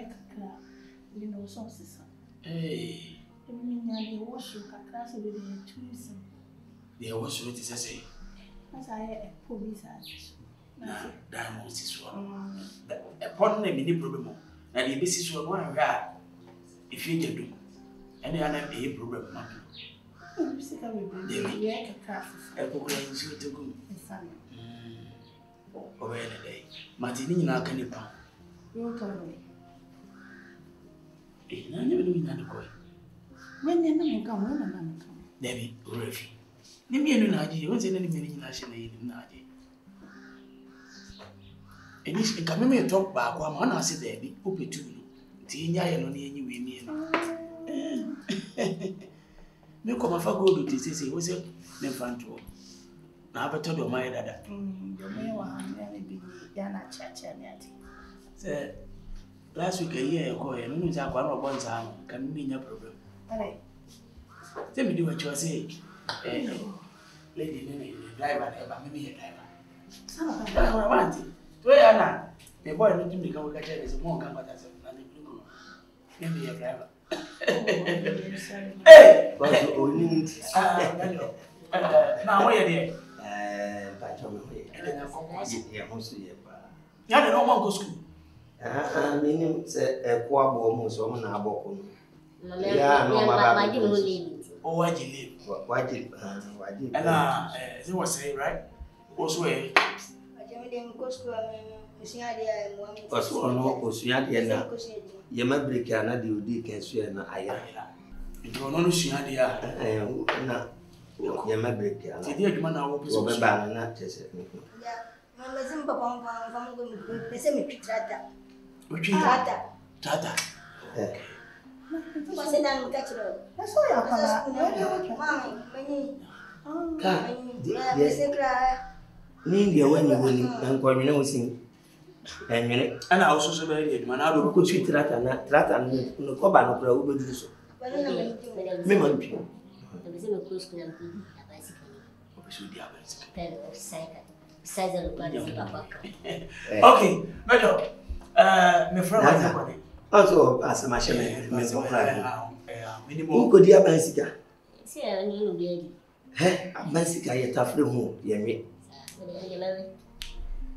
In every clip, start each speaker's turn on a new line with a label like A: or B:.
A: kakra. You know, so sister.
B: Hey.
A: I mean, I wash you kakra so we dey twins.
B: They wash you to say.
A: As I police as.
B: Diamond is one. Upon them any problem. And the basis of one guy. If you do, any other a problem.
A: You see how we do. We are kakra.
B: A program is to go. Over the day. Martini na canipa.
A: You told me.
B: I never knew that.
A: When you know come, when I'm come.
B: Debbie, Refi. Nimi no naji, won't say any meaning national naji. And this can me talk back one I said Debbie, open to you. Tia and only any way near. No come for go to say, was it? Then fan to. Now, I told you my dad.
A: The mayor will be Yana Church and yet.
B: Sir, last week a year ago, and no one of one's arm can mean your problem. Tell me, do what you say. Lady, driver, maybe a driver. I want it. Where are now? The boy didn't become a catcher, is a monk, but as a maybe a driver. Hey! Now, where are they? Yeah, they don't want to go school.
C: I mean, a quab almost on a book. Yeah, no, my didn't leave.
B: Oh, why did you live?
C: Why did
B: they were saying, right? What's way?
D: I didn't go school.
C: Was one of us, Yadiana. Yamabricana, the Udic and Suena. I
B: you don't know Shiadia.
C: Yamabrica.
B: The dear man, I will be so
C: bad, not just it.
D: Mamma Zimba from the cemetery.
B: Which is Tata.
D: What's the name? Catch it.
A: That's why
C: Nindia when you win and Corminosing. And
B: I also say, man, I don't
C: go to Trata and no Cobano Pro would do so. Memory.
B: Okay, Major. My friend,
C: also as a machine, who could hear Bansica? Bansica yet after home, Yemi.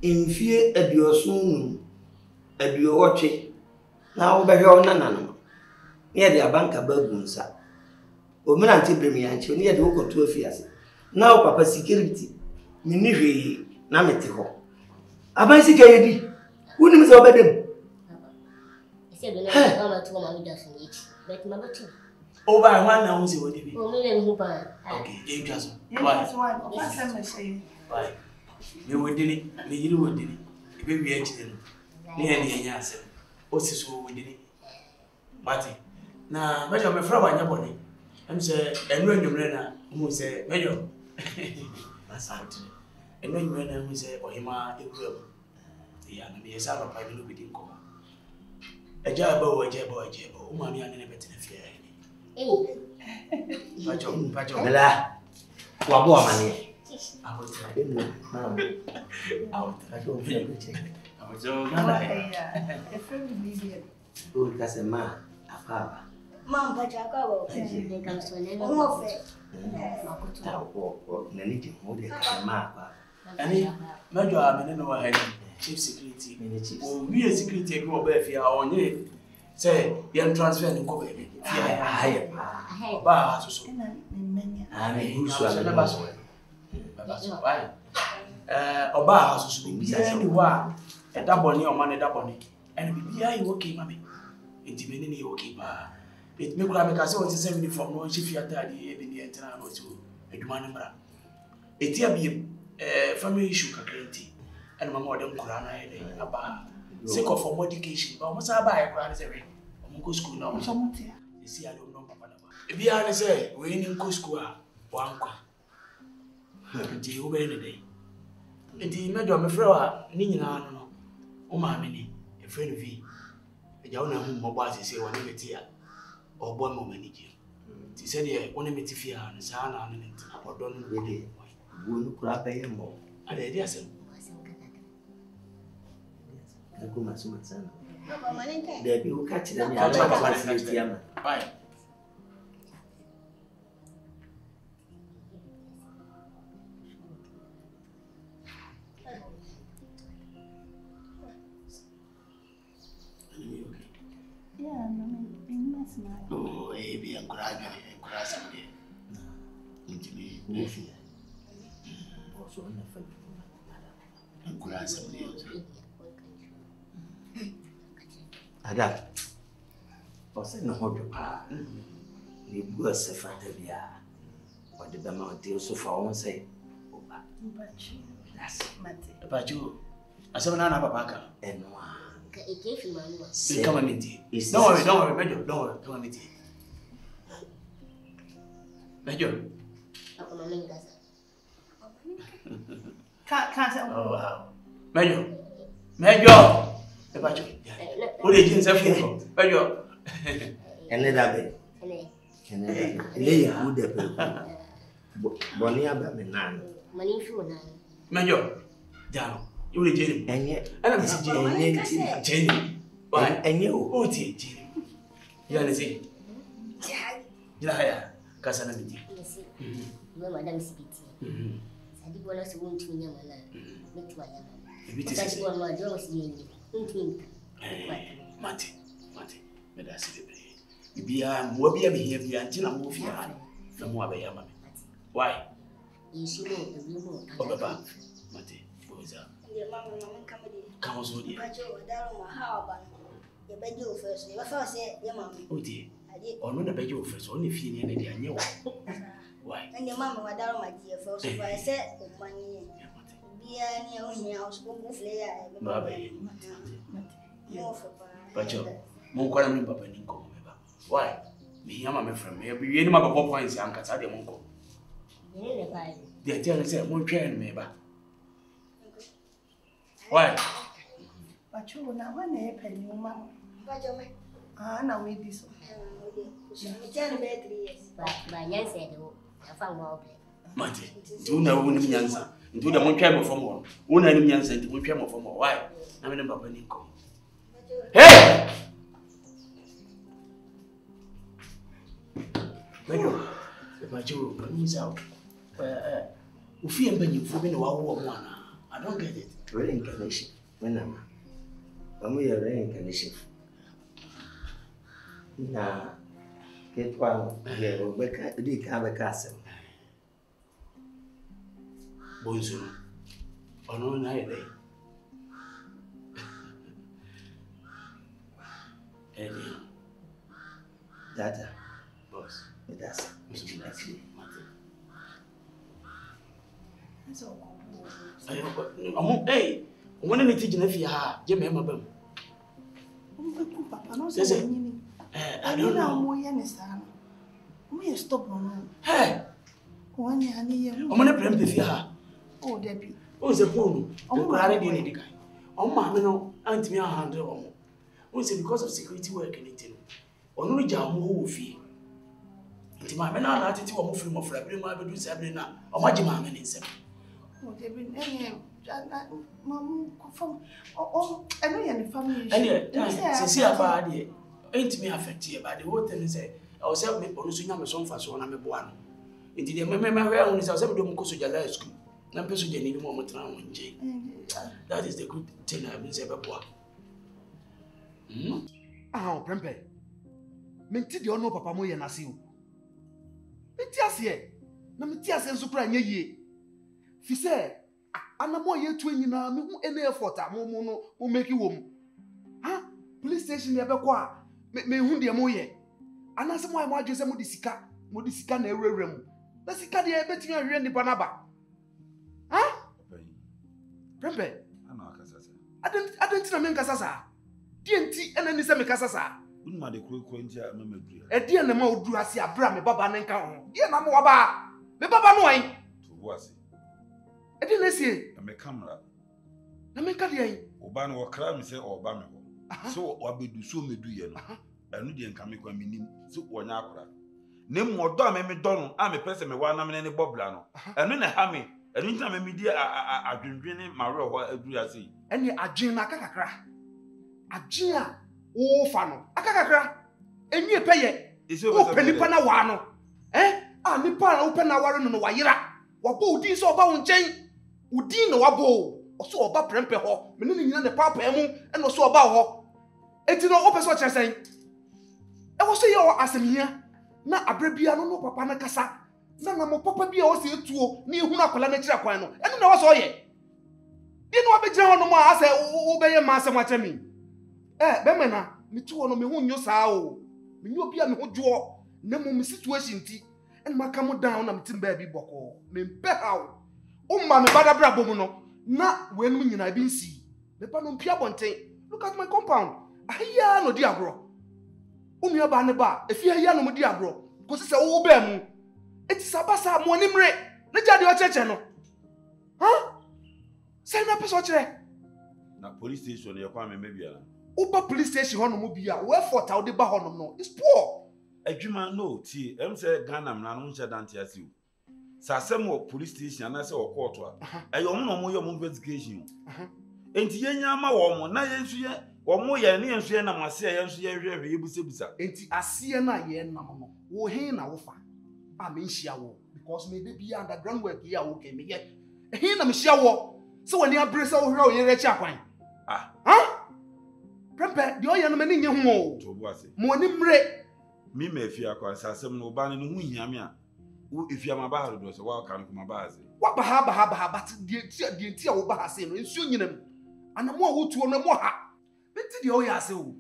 C: In fear at your soon, at your watching. Now, by your nana. Near the banker burgons. Woman anti Bremian, near the Oko 12 years. Now, Papa security. Miniri, Nametico. A bicycle, who knows over them? Oh, by one now, see what it is. Okay, James Jackson. Why? You would do it, you would do it. Baby, actually, near the answer. What's this we did it? Marty. Now, Major, my friend, your body. I'm saying, and when you ran, who say, Major. That's out. And when you ran, who say, or him, it will. The young man is out of 5 minutes in coma. A jabbo, mommy, and a bit in fear. Pacho, Wabo money. I will try out. I don't feel good. I was all a friend medium. Oh, that's a man, a father.
D: Mom, Pachaco, they come to an end of it.
C: Nality, more than a map.
B: Any Major, I mean, no head, chief security. We a security go back here on you. Say, young transfer and go baby. I bar so. I mean, who's the why? Oba so be anyone. A double near money double. And be I okay, mammy. It's many okay, ba. It may grab a castle 70 from no chief your daddy, even the entire or two. A man, it here be a family issue, and my modern Kurana about sick of for modification, but must I buy a grand every go school now? You see, I don't know, Papa. If you are say, we in go school, one. Nti wo be ne dey nti mejo me frewa ni nyina no o ma me ni e friend vi e ja wona hu mo bo asese wona meti a o bo mo maniji nti se de wona meti fi a no sa na no nti odo no we dey wo no kura ba ye mo ade dey asem ko ma suma sana
E: There be catch them. Bye.
A: Yeah, no, mess now.
E: Oh, baby, I'm crying. Into me, movie. Also, I'm crying. Ada, also no hold your pa. You go as a father, what the amount deal so far won't say. That's
C: But you, as a man, Papa,
E: and one.
C: Come on, Minty. Don't worry, Major. Don't worry, come on, Minty. Major.
A: Can't say.
C: Oh, wow. Major. What did you say? Major.
E: And let that be. And lay a good Bonia Babinan.
C: Major. Down. You will jail him.
E: And yet,
C: and I'm jail. Why?
E: And you,
C: oh, dear. You understand? Yeah, Casanity.
D: Madame Sibiti. I did one of the wound to me,
C: Mate, but I see the be a more be here until I'm moving from Wabayama. Why?
D: You see,
C: oh, Papa, Mate, what is that? Come on, dear. Oh, dear. Or not a bed of first, only feeling any idea. Why?
D: And your mamma, my darling, my dear, first of all, I said, money. Be a near house, go flare.
C: But you won't call me Papa Nico. Why? Me, I'm a friend. Maybe any of my points, Uncle Sadia Monco. They tell us that one train, maybe. Why?
A: But you now one pay you, mamma. Ah, now we this.
D: By yes, I found well.
C: Mate, do know one answer. Do the one camel for more. One enemy answer, one camel for more. Why? I'm in a Papa Nico. Hey! Major, please out. If you and you for being a one, I don't get it.
E: reincarnation. When I'm reincarnation. Now, get one here, Rebecca, the Cabba Castle.
C: Bonzo, on all night day.
E: Data,
C: Boss,
E: that's
C: actually.
A: That's all.
C: Hey, when any teaching if you are, Jimmy, my bum.
A: Papa, no, says it. I don't know more Yanistan. We stop on. Hey, one year, I'm going to
C: play with you.
A: Oh, Debbie.
C: Oh, the pool. Oh, I didn't need oh, mamma, no, Aunt me a hundred or more. Was it because of security work in it? Only jam who fee. Until my men are not to move from a friend, my do Sabrina, or my mamma in seven.
A: Oh, they've been any Mamma from any family.
C: And yet, see a body ain't me affected by the water and say, I was helping me police number some for so I'm a one. Indeed, the memory is as ever don't go to your school. I'm pursuing any moment now, Jay. That is the good thing I've been ever bought.
F: Ah, Prempe. Menti di ono papa mo ye nase o. Menti ase na menti ase nso kra nya yie. Fi se anamo ye tu anyina me hu ene effort mo no mo make wom. Ha? Police station ye be ko a me hu de mo ye. Anase mo ay mo adwe se mo di sika na ewurawura mu. Na sika de e betimi ahwe nipa na ba. Ha? Prempe.
G: Ana akasasa.
F: Adenti na me nkasasa. Dienti ena ni se me kasasa.
G: Unma de kro ntia mama dua.
F: Edi na ma odu ase abra me baba ne nka ho. Die na mo waba. Me baba no wan.
G: To wo ase.
F: Edi na sie.
G: Na me camera.
F: Na me ka de yin.
G: Oba no wakra me se oba me ho. So wabedu so medu ye no. Anu de nka me kwa minim. So wonya akora. Ne modo a me do no a me pese me wa na me ne bobla no. Anu na ha me. Anu ntina me di adwendwene mare ho adu ase.
F: Eni adwen na kakakra. Ajia o fa no. Akakakra. Enyi epeye. O penipa na wa no. A nipa na wo pe na ware no wayira. Wabo udi so oba wo nchen. Udi no wabo. Oso oba prempe ho. Me ne nyina ne papa emu e no so oba ho. Eti no o peso kyeresen. E wo so ye o asemhia na abrabia no papa na kasa. Na mo papa bia o se etuo na ehunu akola na kira kwan no. Eno na wo so ye. Di no abegyina ho no mo ase wo beye ma asem akyemi. Be me na me tuo no me hu nyo saa o. Me nyo bia me ho dwo na mo situation ti. En maka mo down na me timba bi boko. Me mpe hawo. Umma me bada bra bomu no. Na wenum nyina bi nsi. Me ba no mpia bonten. Look at my compound. Ahia no di agro. Unua ba ne ba, efi ahia no mo di agro. Ko se wo ba mu. Eti sabasa mo animre. Na jade o cheche no. Say na peso kire.
G: Na police station ye kwa me bia na.
F: Uba police station ho no mo bia. Where for ta wo de ba ho no. It's poor.
G: Adwuma no ti, em say Ghana mna no nche dante asi o. Sasem wo police station na say wo court a. Eyo mo no mo ye mo investigation. Enti yenya ma wo mo na yensu ye wo mo ye ne yensu ye na mase ye yensu ye hwehwe yebusebusa.
F: Enti asiye na ye na mo no. Wo hin na wo fa. A me nhia wo because me dey be underground work here wo ke me ye. Hin na me hia wo. So when you abrese wo hwere wo ye rechi akwan. Prempe de o ye no me ne nye hu o.
G: To bo ase.
F: Mo ni mre.
G: Mi me fi akwa sasem no ba ne no hu hia me a. Wo efi ama ba ha do so wa kan ko ma ba ase.
F: Wa ba ha but de ti a wo ba ha se no nsu nyinam. Anamo a wo tuo no mo ha. Beti de o ye ase o.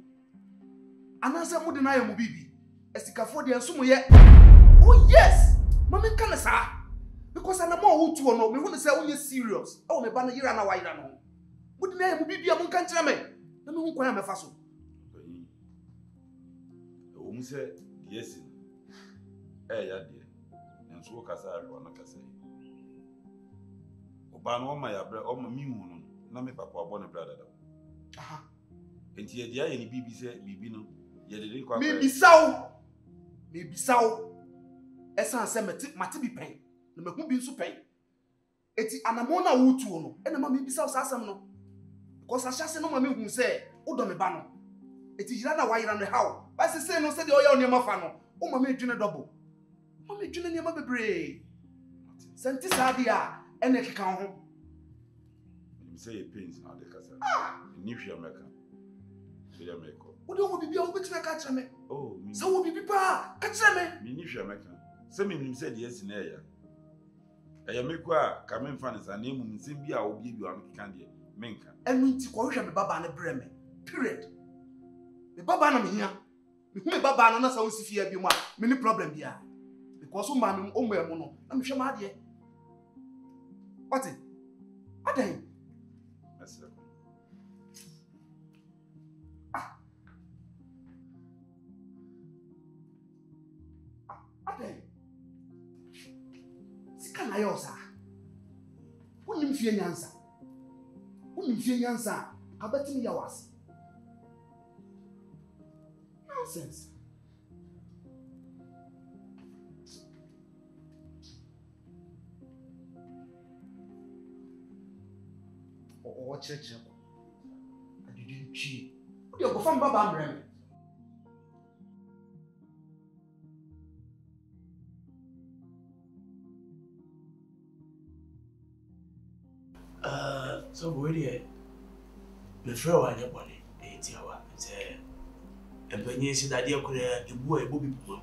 F: Anansa mo de na ye mo bibi. Esikafo de enso mo ye. Oh yes. Mama kan sa. Because anamo a wo tuo no me hu ne say wo serious. E wo me ba na yira na wa yira no. Mo de na ye mo bibi a mo kan kire me. Na me hu kwan me fa so.
G: O mu se yes. Ya de. Nso wo kasa ahwe na kasa. Oba no ma ya bra o ma mi hu no na me papa abo ne brother da. Enti ye dia ye ni bibi se bibi no ye de kwa
F: me bisaw esa se mate bi pen na me hu bi nso pen eti anamo na wo tuo no e na ma me bisaw sa asem no because ahyase no ma me hu se wo do me ba no eti yira na wa yira no how ba se no se de o ya onema fa no o ma me dwene double ma me dwene ne ma bebre senti sadia ene keka ho
G: me say ye pains na de kasa ni hwia meka hwia meko
F: wo de wo bibia wo betina ka kire me
G: oh mi
F: se wo bibi pa ka kire me
G: mi ni hwia meka se me nim se de yes na ya meku a ka me mfa ne sa na emu nsem bi a wo bi wa meka de menka
F: enu nti ko hwia me baba na bre me period me baba na me hia me hu me baba na sa wo sifia bi mu a me ni problem bia because ma me o mo no na me hwia ma de what adai Sika na yosa. Unim fie nyansa. Kabati ni yawasi. Nonsense. O cheche. Adidi nchi. Odi ogofa mbaba amreme.
C: So boy there. Me friend wa nyebone e ti awa se empanyi si dade akura ebu a ebo bi pom.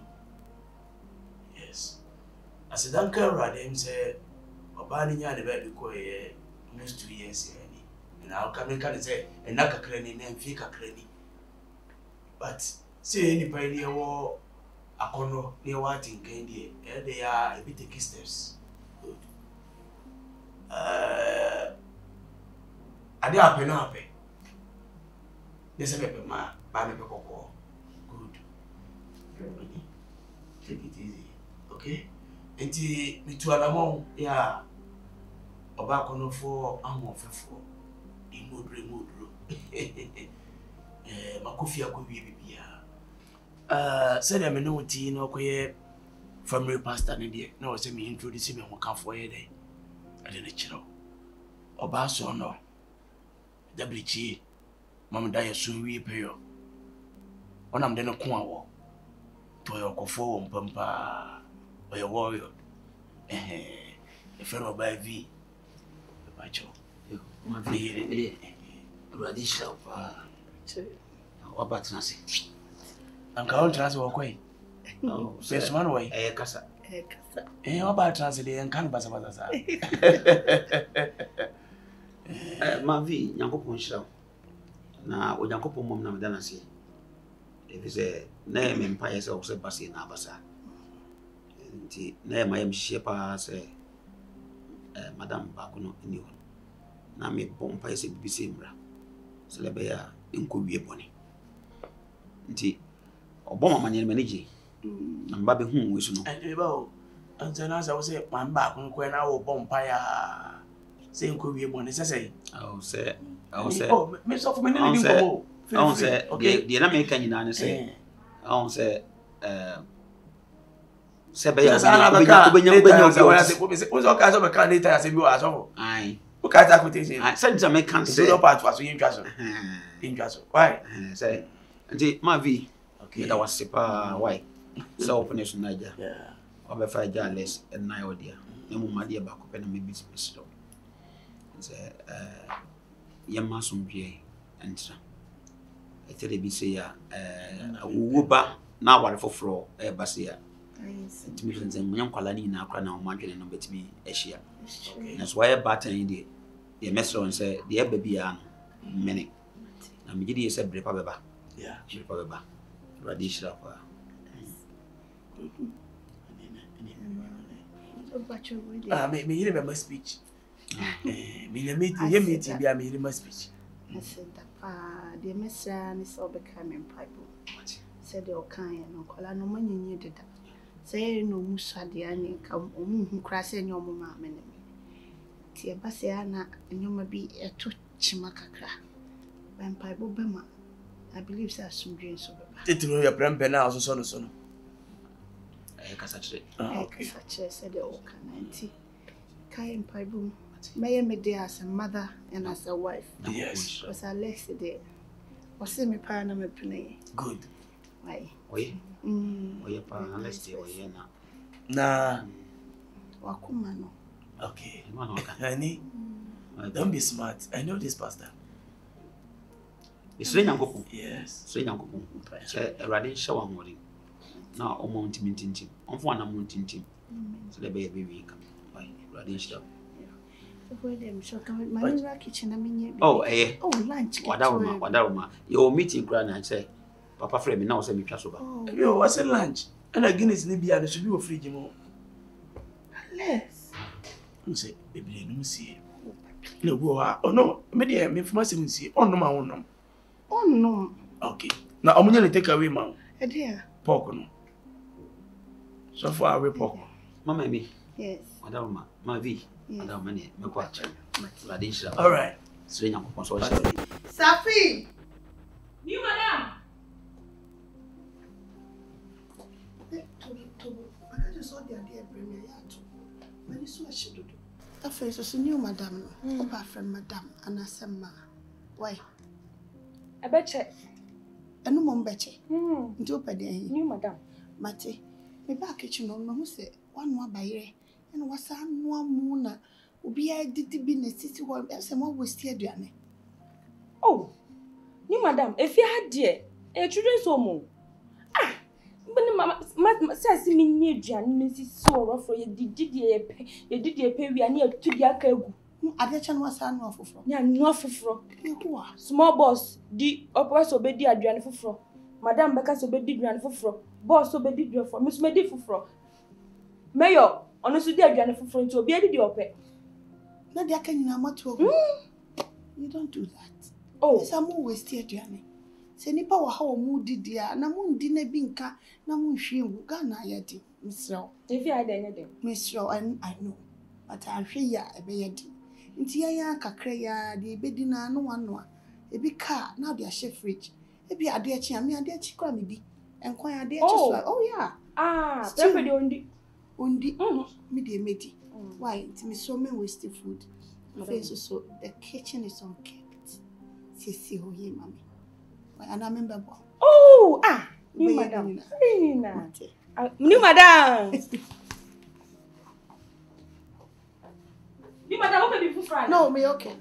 C: Yes. Asidan ka rade em se oba ni nya ne ba bi ko ye almost 2 years yani. Na o ka me ka say ena kakra ni na mfi kakra ni. But say ni pa ni wo akono ni wa tinkan die e dey a bit take steps. Good. Ade ape no ape. Dese pepe ma ba me pekoko. Good. Take it easy. Okay? Enti mitu alamon ya oba kono fo amofefo. Imodro. Makofi akowi bibia. Said I know ti no koye family pastor ne de na o se me introduce me ho kafo ye de. Ade ne chiro. Oba so no. Dablichi
B: Mam da yesu wi peyo. Onam de no ko awo. To yokofo mpampa. Oyo warrior. If you don't buy V, Pacho.
E: My V, Radisha. What about Nancy?
B: I'm going to answer away.
E: Oh,
B: there's one way.
E: Casa.
B: How about translating and can't pass about us?
E: My V, Yanko Poncho. Now, with Yanko Pom Nadanasi. If it's a name empire, so say Bassi Nabasa. Name I am Shepa, say. Madame Bakuno knew. Na me pompa ese bibisi mra. Selebe ya inkuwie boni. Nti oboma manyere manage. Na mba be hu wesu no.
B: Eba antena sa wo se man ba kun ko na wo pompa ya. Se inkuwie boni sese.
E: Oh say
B: oh me so for me ni ko.
E: Oh say the na me kan nyina ne say. Oh say Sebe ya ubenya
B: uzo kazo be kan later ase bi wa so
E: ai
B: o ka ta quotation
E: ai say me kan say
B: do part was yin twa so why
E: say nti ma vi
B: okay
E: that was sepa why so open it naija
B: yeah
E: obe fa jales en na odia ne mu made ba ko pe na me business do say yemma sompie entra etere bi say ya wo ba na ware foforo ba say ya Timothy and Yankwalani in Accra now, Margin and Betty Asia. That's why a batten in the messer and say, the baby are many. I'm giddy said, Brepaba.
B: Yeah,
E: Brepaba. Radish up.
B: Me hear my speech. Me meeting be a me speech.
A: I said that the messer is all becoming pipe. Said the Okan and Uncle, no money needed that. Say no musa de ani ka omu krase enyo mo ma me ne ti e ba se ana enyo bi eto chima kakra ban pai bo bema I believe say asumdwen so beba
B: Titiro ya prempe na so no
E: Kasa chire
A: kasa chire say the Okan kai pai bo me me dey as a mother and as a wife
B: yes
A: because I left there was me pa na me pene
B: good
A: why
E: oye oye pa unless they oye
B: na
A: wakuma no
B: okay honey don't be smart I know this pastor
E: it's really yankopo
B: yes
E: so yankopo say erade show amori na omo ntimintintim onfo na mo ntintim so the baby week why erade show oh
A: lunch
E: wadaruma your meeting kra na say Papa Frame now say me twa so ba.
B: Yo, what's lunch? And a Guinness ni bia no should be fridge mo.
A: Less.
B: You say baby no see. No go oh no, me dey me from say see. On no ma won.
A: Oh no.
B: Okay. Now omunya le take away ma.
A: E dey.
B: Pork no. So far away pork.
E: Mama me.
A: Yes.
E: Madam ma vi. Madam me me kwa. Radisha.
B: All right.
E: So nya ko so.
A: Safi.
H: You madam.
A: I just saw the idea premier yato. When you saw she do. That face is new madam no. Oba friend madam anasema. Why?
H: I betche.
A: Enu mo mbeche. Nti opede hin.
H: New madam.
A: Mate. Me ba kitchen no hu se wanu abayire. Enu wasa anu amu na obi a didi bi na sisi ho se mo waste aduane.
H: Oh. New madam, if you had dear, e children so mo. Mama says me nye aduane na sisi so rofo ye didi e pe wi ani atudi aka egu.
A: Adecha no wasa anu afoforo.
H: Nya anu afoforo.
A: Ehu a.
H: Small boss di opera so be di aduane foforo. Madam beka so be di aduane foforo. Boss so be di aduane foforo. Me so me di foforo. Mayor, ono so di aduane foforo nti obi edi di ope.
A: Na dia kan nyina mato. You don't do that.
H: Oh,
A: Esa mo waste aduane. Se nipa wa ha wo mu didi a na mo ndi na bi nka na mo hwe ngu Ghana ya di. Misro.
H: if you had anything.
A: Misro I know. But I hwe ya ebe ya di. Nti ya kakra ya de ebedi na no wano a. Ebi car na de a fridge. Ebi ade achi a me ade achi kwa me bi. Enkwan ade achi so. Oh yeah.
H: Ah, everybody
A: Undi. Me de medi. Why? Nti me so me waste food. So the kitchen is unkept. Sisi ho ye mami. Ana member bo.
H: Oh, new madam. New madam. New madam, what be full Friday?
A: No, me okay.